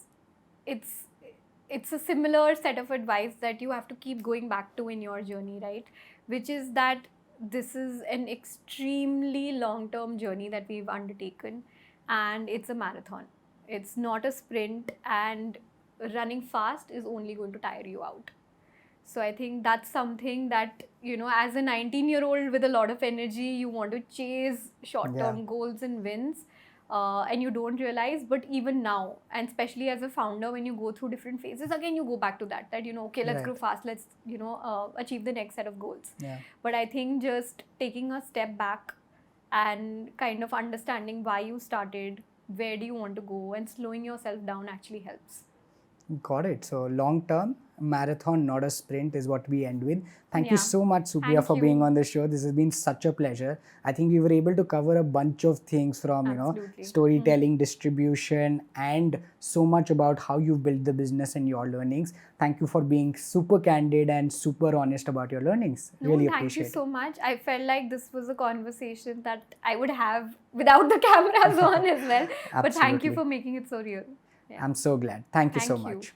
it's a similar set of advice that you have to keep going back to in your journey, right? Which is that this is an extremely long-term journey that we've undertaken, and it's a marathon. It's not a sprint, and running fast is only going to tire you out. So I think that's something that, as a 19-year-old with a lot of energy, you want to chase short-term goals and wins, and you don't realize. But even now, and especially as a founder, when you go through different phases, again, you go back to that, okay, let's grow fast, let's, achieve the next set of goals. Yeah. But I think just taking a step back and kind of understanding why you started, where do you want to go, and slowing yourself down actually helps. Got it. So long term, marathon, not a sprint, is what we end with. Thank you so much, Supriya, for being on the show. This has been such a pleasure. I think we were able to cover a bunch of things from, storytelling, distribution, and so much about how you've built the business and your learnings. Thank you for being super candid and super honest about your learnings. Really appreciate it. Thank you so much. I felt like this was a conversation that I would have without the cameras on as well. But thank you for making it so real. I'm so glad. Thank you so much.